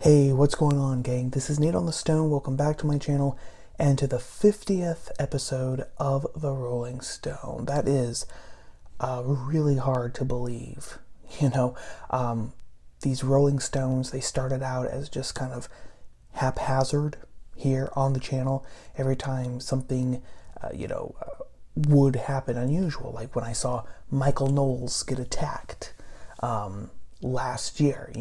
Hey, what's going on, gang? This is Nate on the Stone. Welcome back to my channel and to the 50th episode of The Rolling Stone. That is really hard to believe. These Rolling Stones, they started out as just kind of haphazard here on the channel. Every time something, would happen unusual, like when I saw Michael Knowles get attacked. Last year,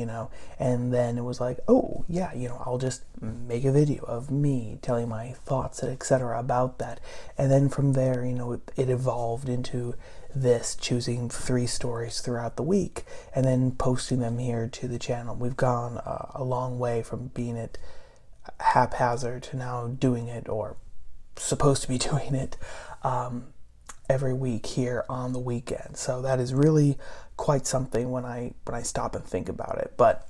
and then it was like, oh yeah, I'll just make a video of me telling my thoughts and etc. about that. And then from there, it evolved into this, choosing 3 stories throughout the week and then posting them here to the channel. We've gone a long way from being it haphazard to now doing it, or supposed to be doing it, every week here on the weekend. So that is really quite something when I stop and think about it. But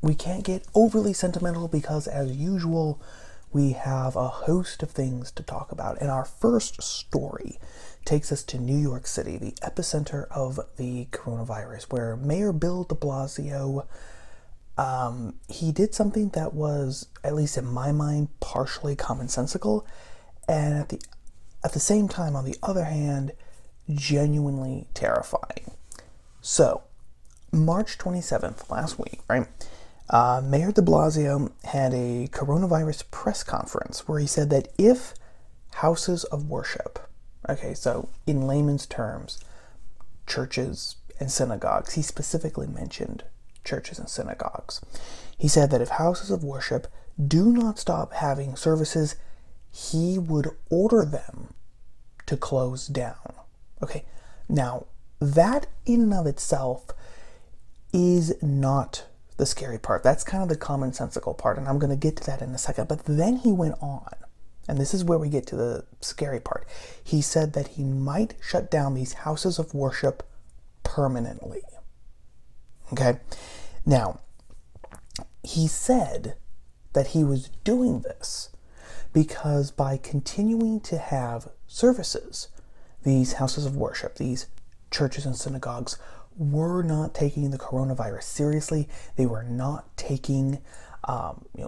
we can't get overly sentimental because, as usual, we have a host of things to talk about. And our first story takes us to New York City, the epicenter of the coronavirus, where Mayor Bill de Blasio, he did something that was, at least in my mind, partially commonsensical, and at the same time, on the other hand, genuinely terrifying. So, March 27th, last week, right? Mayor de Blasio had a coronavirus press conference where he said that if houses of worship, okay, so in layman's terms, churches and synagogues, he specifically mentioned churches and synagogues. He said that if houses of worship do not stop having services, he would order them to close down. Okay, now that in and of itself is not the scary part. That's kind of the commonsensical part, and I'm going to get to that in a second. But then he went on, and this is where we get to the scary part. He said that he might shut down these houses of worship permanently. Okay, now he said that he was doing this because by continuing to have services, these houses of worship, these churches and synagogues, were not taking the coronavirus seriously. They were not taking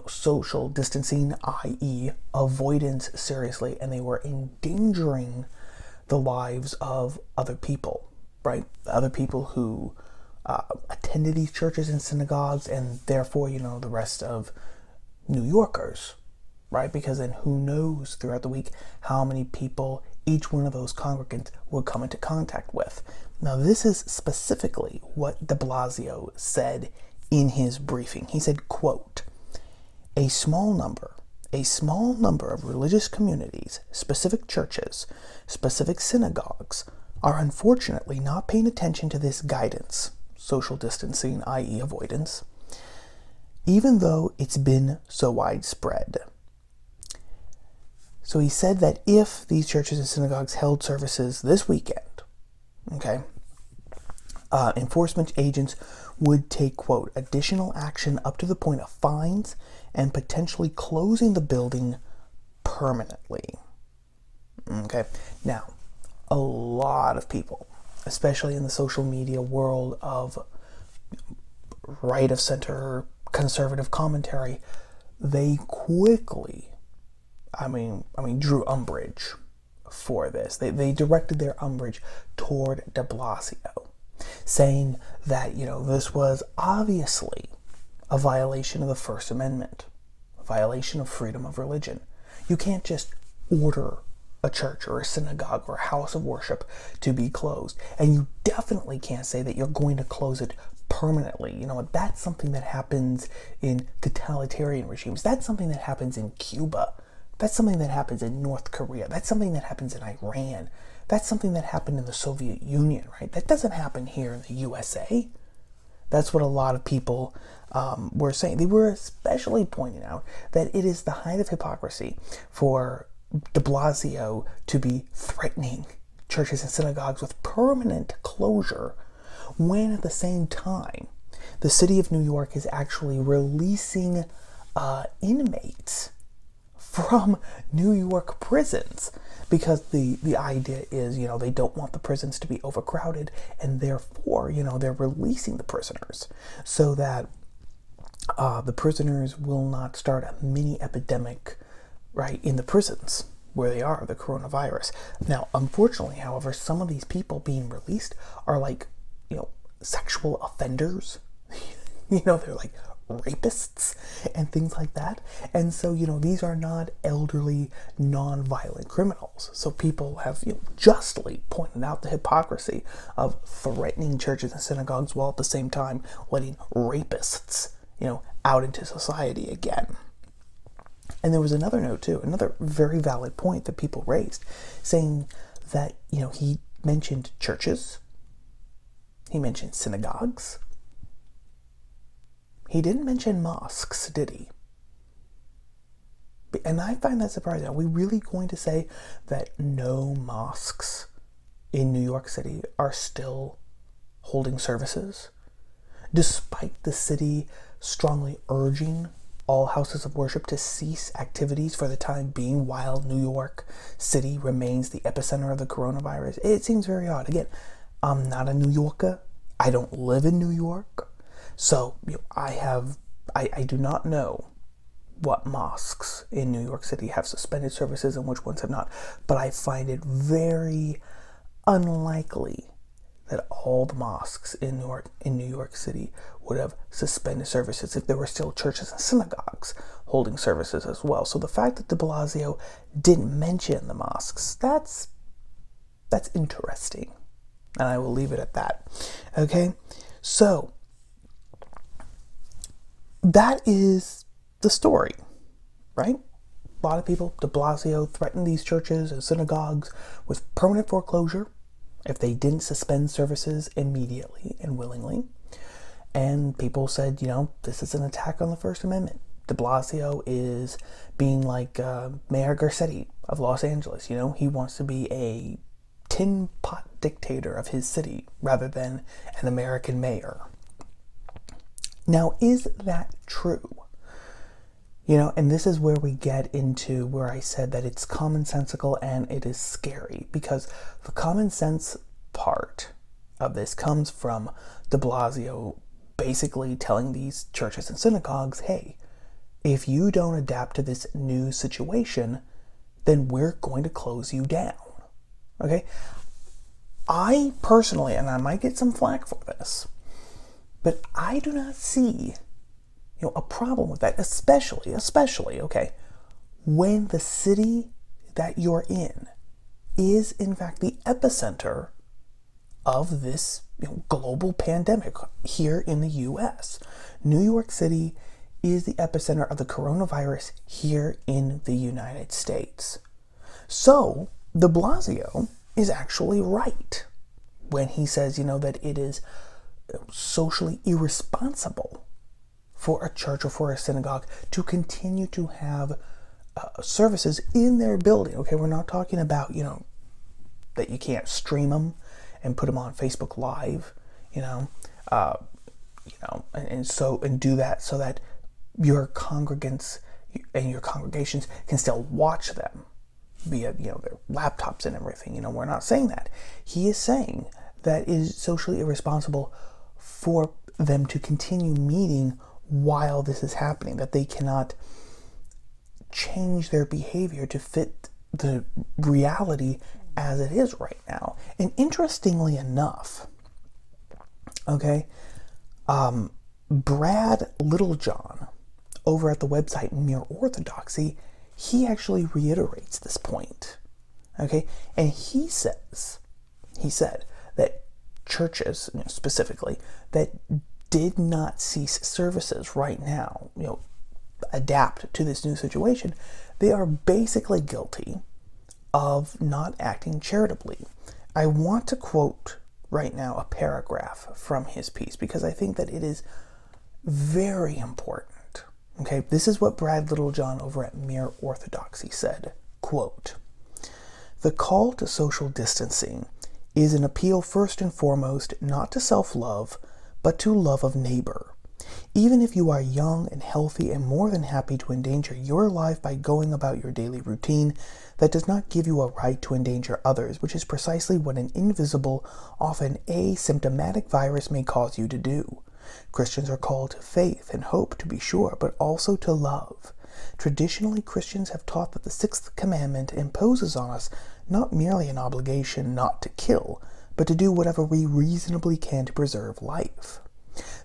social distancing, i.e. avoidance, seriously, and they were endangering the lives of other people, right? Other people who attended these churches and synagogues, and therefore, the rest of New Yorkers, right? Because then who knows throughout the week how many people each one of those congregants would come into contact with. Now, this is specifically what de Blasio said in his briefing. He said, quote, a small number of religious communities, specific churches, specific synagogues, are unfortunately not paying attention to this guidance, social distancing, i.e. avoidance, even though it's been so widespread. So he said that if these churches and synagogues held services this weekend, okay, enforcement agents would take, quote, additional action up to the point of fines and potentially closing the building permanently. Okay, now, a lot of people, especially in the social media world of right of center conservative commentary, they quickly drew umbrage for this. They directed their umbrage toward de Blasio, saying that, this was obviously a violation of the First Amendment, a violation of freedom of religion. You can't just order a church or a synagogue or a house of worship to be closed, and you definitely can't say that you're going to close it permanently. That's something that happens in totalitarian regimes. That's something that happens in Cuba. That's something that happens in North Korea. That's something that happens in Iran. That's something that happened in the Soviet Union, right? That doesn't happen here in the USA. That's what a lot of people were saying. They were especially pointing out that it is the height of hypocrisy for de Blasio to be threatening churches and synagogues with permanent closure when at the same time the city of New York is actually releasing inmates from New York prisons, because the idea is, they don't want the prisons to be overcrowded, and therefore, they're releasing the prisoners so that the prisoners will not start a mini epidemic, right, in the prisons where they are, the coronavirus. Now, unfortunately, however, some of these people being released are like, sexual offenders. They're like rapists and things like that. And so, these are not elderly, non-violent criminals. So people have, justly pointed out the hypocrisy of threatening churches and synagogues while at the same time letting rapists, out into society again. And there was another note too, another very valid point that people raised, saying that, he mentioned churches, he mentioned synagogues, he didn't mention mosques, did he? And I find that surprising. Are we really going to say that no mosques in New York City are still holding services, despite the city strongly urging all houses of worship to cease activities for the time being while New York City remains the epicenter of the coronavirus? It seems very odd. Again, I'm not a New Yorker. I don't live in New York. So, I do not know what mosques in New York City have suspended services and which ones have not. But I find it very unlikely that all the mosques in New York City would have suspended services if there were still churches and synagogues holding services as well. So the fact that de Blasio didn't mention the mosques, that's interesting. And I will leave it at that. Okay? So that is the story, right? A lot of people, de Blasio threatened these churches and synagogues with permanent foreclosure if they didn't suspend services immediately and willingly. And people said, this is an attack on the First Amendment. De Blasio is being like Mayor Garcetti of Los Angeles. He wants to be a tin pot dictator of his city rather than an American mayor. Now, is that true? And this is where we get into where I said that it's commonsensical and it is scary, because the common sense part of this comes from de Blasio basically telling these churches and synagogues, hey, if you don't adapt to this new situation, then we're going to close you down. Okay? I personally, and I might get some flack for this, but I do not see a problem with that, especially, okay, when the city that you're in is, in fact, the epicenter of this global pandemic here in the U.S. New York City is the epicenter of the coronavirus here in the United States. So, de Blasio is actually right when he says, that it is socially irresponsible for a church or for a synagogue to continue to have services in their building. Okay, we're not talking about, that you can't stream them and put them on Facebook Live, and do that so that your congregants and your congregations can still watch them via, their laptops and everything. We're not saying that. He is saying that it is socially irresponsible for them to continue meeting while this is happening, that they cannot change their behavior to fit the reality as it is right now. And interestingly enough, okay, Brad Littlejohn over at the website Mere Orthodoxy, he actually reiterates this point. Okay, and he said that churches, specifically, that did not cease services right now, adapt to this new situation, they are basically guilty of not acting charitably. I want to quote right now a paragraph from his piece because I think that it is very important. Okay, this is what Brad Littlejohn over at Mere Orthodoxy said, quote, "The call to social distancing is an appeal first and foremost not to self-love, but to love of neighbor. Even if you are young and healthy and more than happy to endanger your life by going about your daily routine, that does not give you a right to endanger others, which is precisely what an invisible, often asymptomatic virus may cause you to do. Christians are called to faith and hope, to be sure, but also to love. Traditionally, Christians have taught that the sixth commandment imposes on us not merely an obligation not to kill, but to do whatever we reasonably can to preserve life.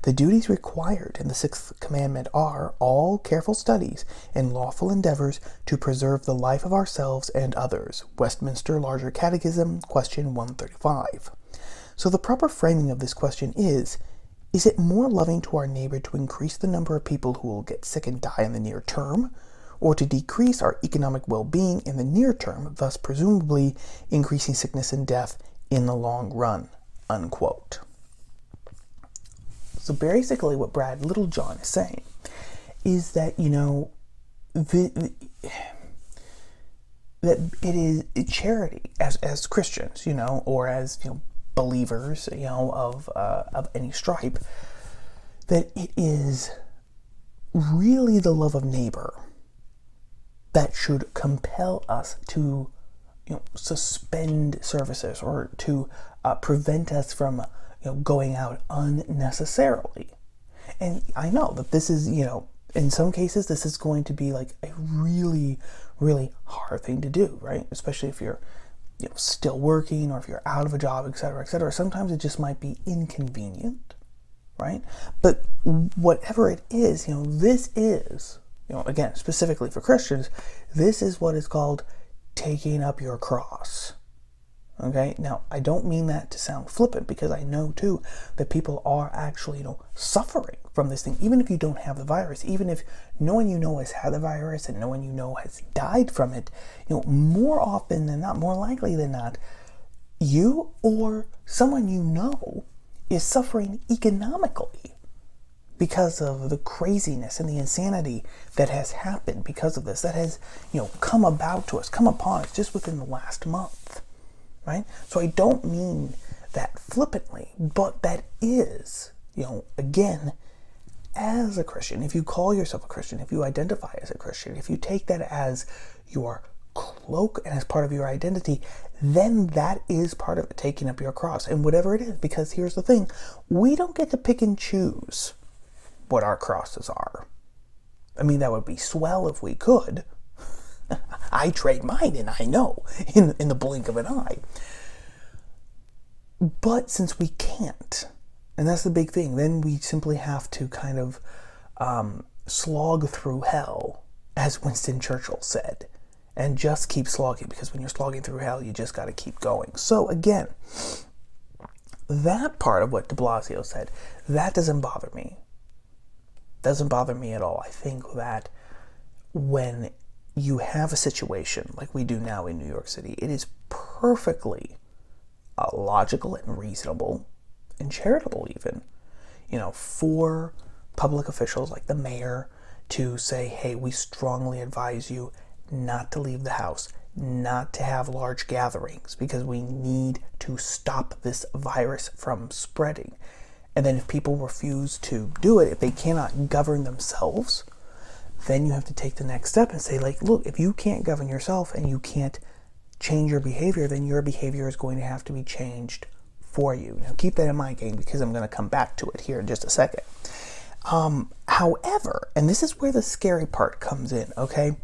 The duties required in the sixth commandment are all careful studies and lawful endeavors to preserve the life of ourselves and others. Westminster Larger Catechism, question 135. So the proper framing of this question is it more loving to our neighbor to increase the number of people who will get sick and die in the near term, or to decrease our economic well-being in the near term, thus presumably increasing sickness and death in the long run, unquote. So basically what Brad Littlejohn is saying is that, that it is charity as Christians, or as, believers, of any stripe, that it is really the love of neighbor that should compel us to, suspend services or to prevent us from, going out unnecessarily. And I know that this is, in some cases, this is going to be like a really, really hard thing to do, right? Especially if you're, still working, or if you're out of a job, etc., etc. Sometimes it just might be inconvenient, right? But whatever it is, this is, again, specifically for Christians, this is what is called taking up your cross. Okay, now I don't mean that to sound flippant, because I know too that people are actually, suffering from this thing. Even if you don't have the virus, even if no one has had the virus and no one has died from it, more often than not, more likely than not, you or someone is suffering economically because of the craziness and the insanity that has happened because of this, that has, come upon us just within the last month. Right? So I don't mean that flippantly, but that is, again, as a Christian, if you call yourself a Christian, if you identify as a Christian, if you take that as your cloak and as part of your identity, then that is part of it, taking up your cross, and whatever it is. Because here's the thing, we don't get to pick and choose what our crosses are. I mean, that would be swell if we could. I trade mine, and I know, in the blink of an eye. But since we can't, and that's the big thing, then we simply have to kind of slog through hell, as Winston Churchill said, and just keep slogging, because when you're slogging through hell, you just got to keep going. So again, that part of what de Blasio said, that doesn't bother me. Doesn't bother me at all. I think that when you have a situation like we do now in New York City, it is perfectly logical and reasonable and charitable even, for public officials like the mayor to say, hey, we strongly advise you not to leave the house, not to have large gatherings, because we need to stop this virus from spreading. And then if people refuse to do it, if they cannot govern themselves, then you have to take the next step and say, like, look, if you can't govern yourself and you can't change your behavior, then your behavior is going to have to be changed for you. Now, keep that in mind, gang, because I'm going to come back to it here in just a second. However, and this is where the scary part comes in, okay?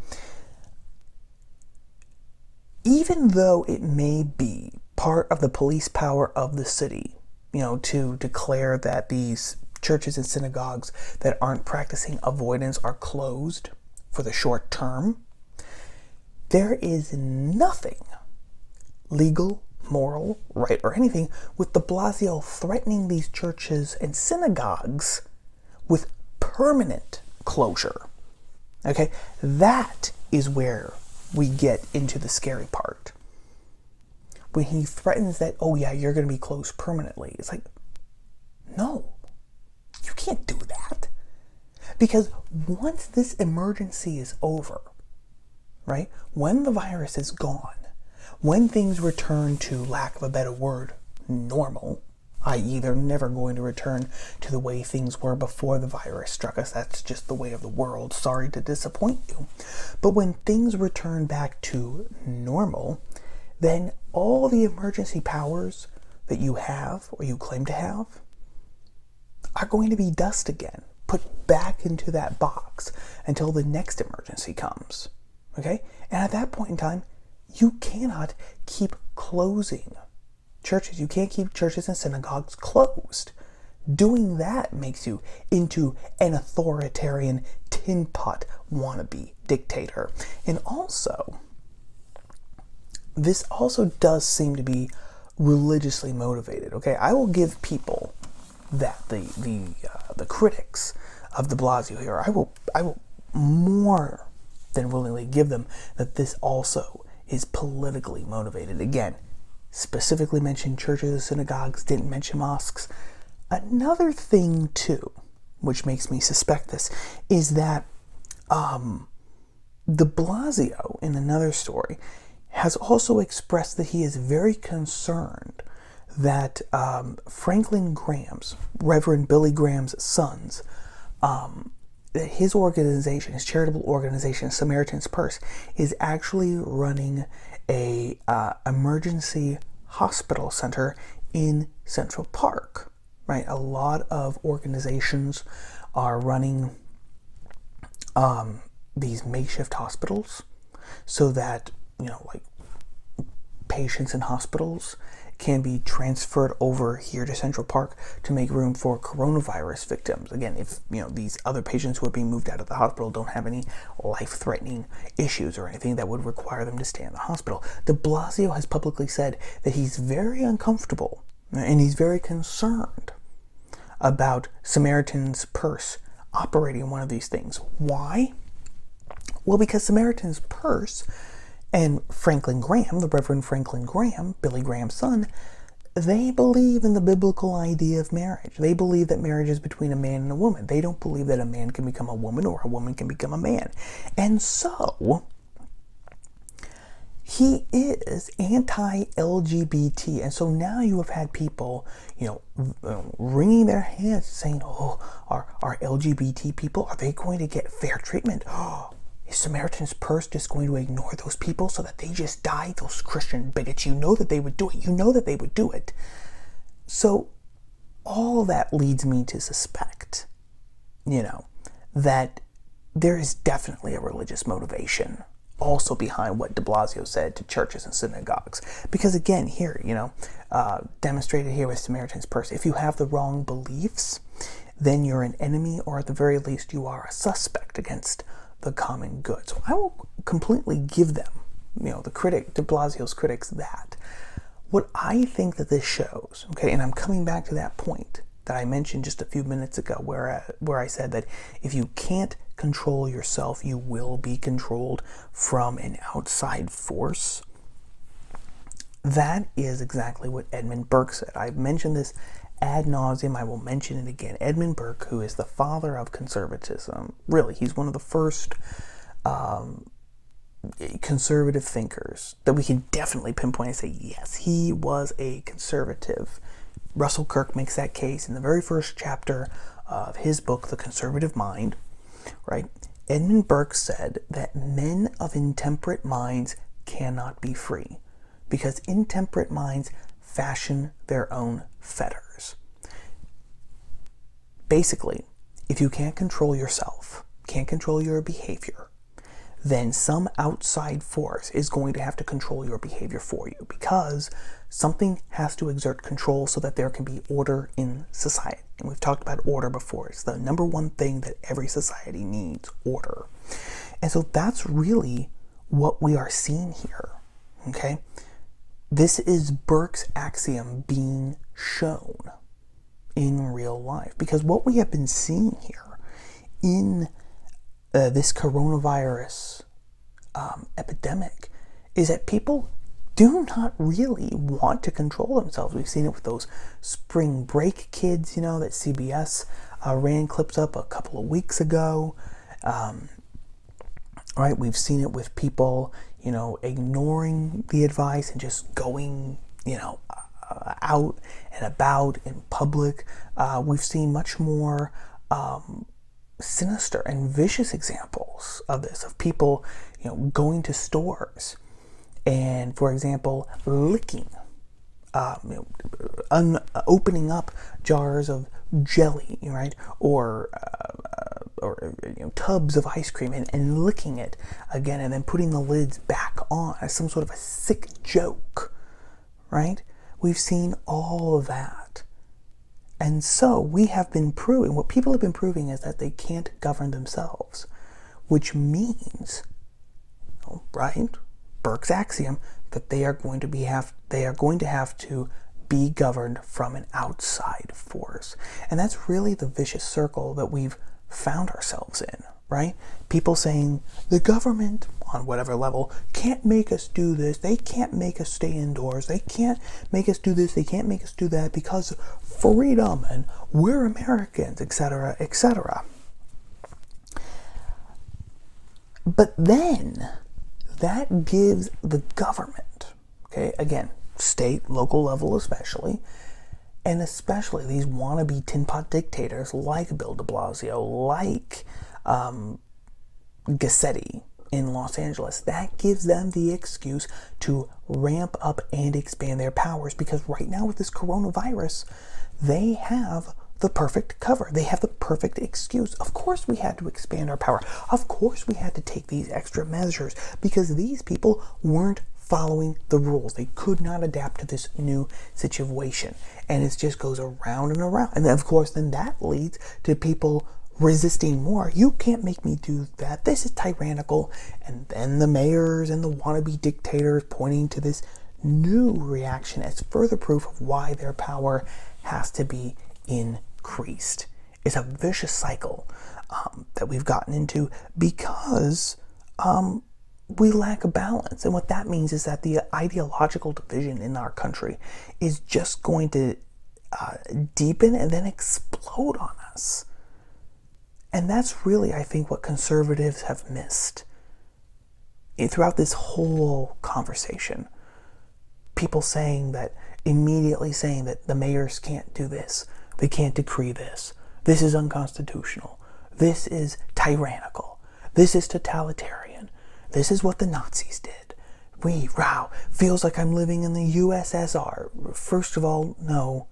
Even though it may be part of the police power of the city, to declare that these churches and synagogues that aren't practicing avoidance are closed for the short term, there is nothing legal, moral, right, or anything with de Blasio threatening these churches and synagogues with permanent closure. Okay, that is where we get into the scary part. When he threatens that, oh yeah, you're going to be closed permanently, it's like, no. You can't do that. Because once this emergency is over, right, when the virus is gone, when things return to, lack of a better word, normal, i.e. they're never going to return to the way things were before the virus struck us. That's just the way of the world. Sorry to disappoint you. But when things return back to normal, then all the emergency powers that you have or you claim to have are going to be dust again, put back into that box until the next emergency comes. Okay? And at that point in time, you cannot keep closing churches. You can't keep churches and synagogues closed. Doing that makes you into an authoritarian tin pot wannabe dictator. And also, this also does seem to be religiously motivated. Okay, I will give people that the critics of de Blasio here, I will more than willingly give them that this also is politically motivated. Again, specifically mentioned churches, synagogues, didn't mention mosques. Another thing too, which makes me suspect this, is that de Blasio, in another story, has also expressed that he is very concerned that Franklin Graham's, Reverend Billy Graham's sons, his organization, his charitable organization, Samaritan's Purse, is actually running a emergency hospital center in Central Park. Right, a lot of organizations are running these makeshift hospitals so that, like, patients in hospitals can be transferred over here to Central Park to make room for coronavirus victims. Again, if these other patients who are being moved out of the hospital don't have any life-threatening issues or anything that would require them to stay in the hospital. De Blasio has publicly said that he's very uncomfortable and he's very concerned about Samaritan's Purse operating one of these things. Why? Well, because Samaritan's Purse and Franklin Graham, the Reverend Franklin Graham, Billy Graham's son, they believe in the biblical idea of marriage. They believe that marriage is between a man and a woman. They don't believe that a man can become a woman or a woman can become a man. And so, he is anti-LGBT. And so now you have had people, wringing their hands saying, oh, are LGBT people, are they going to get fair treatment? Oh, is Samaritan's Purse just going to ignore those people so that they just die? Those Christian bigots, you know that they would do it. You know that they would do it. So all that leads me to suspect, that there is definitely a religious motivation also behind what de Blasio said to churches and synagogues. Because again, here, demonstrated here with Samaritan's Purse, if you have the wrong beliefs, then you're an enemy, or at the very least, you are a suspect against the common good. So I will completely give them, de Blasio's critics, that. What I think that this shows, okay, and I'm coming back to that point that I mentioned just a few minutes ago, where I said that if you can't control yourself, you will be controlled from an outside force. That is exactly what Edmund Burke said. I've mentioned this ad nauseum. I will mention it again. Edmund Burke, who is the father of conservatism, really, he's one of the first conservative thinkers that we can definitely pinpoint and say, yes, he was a conservative. Russell Kirk makes that case in the very first chapter of his book, The Conservative Mind, right? Edmund Burke said that men of intemperate minds cannot be free because intemperate minds fashion their own fetters. Basically, if you can't control yourself, can't control your behavior, then some outside force is going to have to control your behavior for you, because something has to exert control so that there can be order in society. And we've talked about order before. It's the number one thing that every society needs, order. And so that's really what we are seeing here, okay? This is Burke's axiom being shown in real life, because what we have been seeing here in this coronavirus epidemic is that people do not really want to control themselves. We've seen it with those spring break kids, that CBS ran clips up a couple of weeks ago. Right? We've seen it with people, ignoring the advice and just going, out and about in public. We've seen much more sinister and vicious examples of this, of people, going to stores and, for example, licking, opening up jars of jelly, right, or tubs of ice cream and licking it again and then putting the lids back on as some sort of a sick joke, right? We've seen all of that. And so we have been proving, what people have been proving is that they can't govern themselves, which means, right, Burke's axiom, that they are going to have to be governed from an outside force. And that's really the vicious circle that we've found ourselves in, right? People saying the government, on whatever level, can't make us do this, they can't make us stay indoors, they can't make us do this, they can't make us do that because freedom and we're Americans, etc., etc. But then that gives the government, okay, again, state, local level especially, and especially these wannabe tin pot dictators like Bill de Blasio, like Gassetti in Los Angeles, that gives them the excuse to ramp up and expand their powers, because right now with this coronavirus, they have the perfect cover. They have the perfect excuse. Of course we had to expand our power. Of course we had to take these extra measures because these people weren't following the rules. They could not adapt to this new situation. And it just goes around and around. And then, of course, then that leads to people resisting more. You can't make me do that. This is tyrannical. And then the mayors and the wannabe dictators pointing to this new reaction as further proof of why their power has to be increased. It's a vicious cycle that we've gotten into because we lack a balance. And what that means is that the ideological division in our country is just going to deepen and then explode on us. And that's really, I think, what conservatives have missed throughout this whole conversation. People immediately saying that the mayors can't do this, they can't decree this, this is unconstitutional, this is tyrannical, this is totalitarian, this is what the Nazis did. Feels like I'm living in the USSR. First of all, no,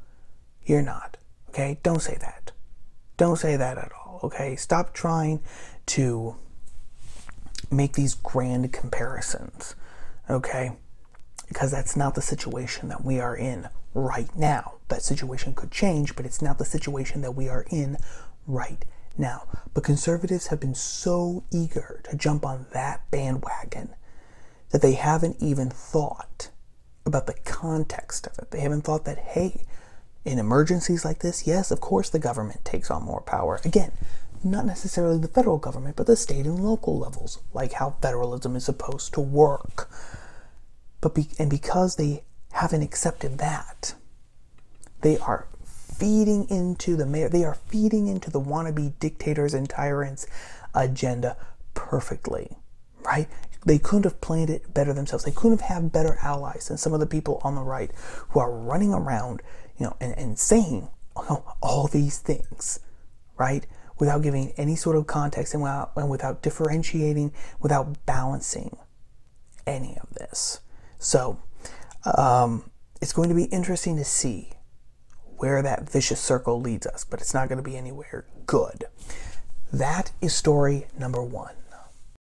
you're not. Okay, don't say that. Don't say that at all. Okay, stop trying to make these grand comparisons. Okay, because that's not the situation that we are in right now. That situation could change, but it's not the situation that we are in right now. But conservatives have been so eager to jump on that bandwagon that they haven't even thought about the context of it. They haven't thought that, hey, in emergencies like this, yes, of course the government takes on more power. Again, not necessarily the federal government, but the state and local levels, like how federalism is supposed to work. Because they haven't accepted that, they are feeding into the wannabe dictators and tyrants' agenda perfectly, right? They couldn't have planned it better themselves. They couldn't have had better allies than some of the people on the right who are running around, and saying all these things, right? Without giving any sort of context and without differentiating, without balancing any of this. So it's going to be interesting to see where that vicious circle leads us, but it's not going to be anywhere good. That is story number one.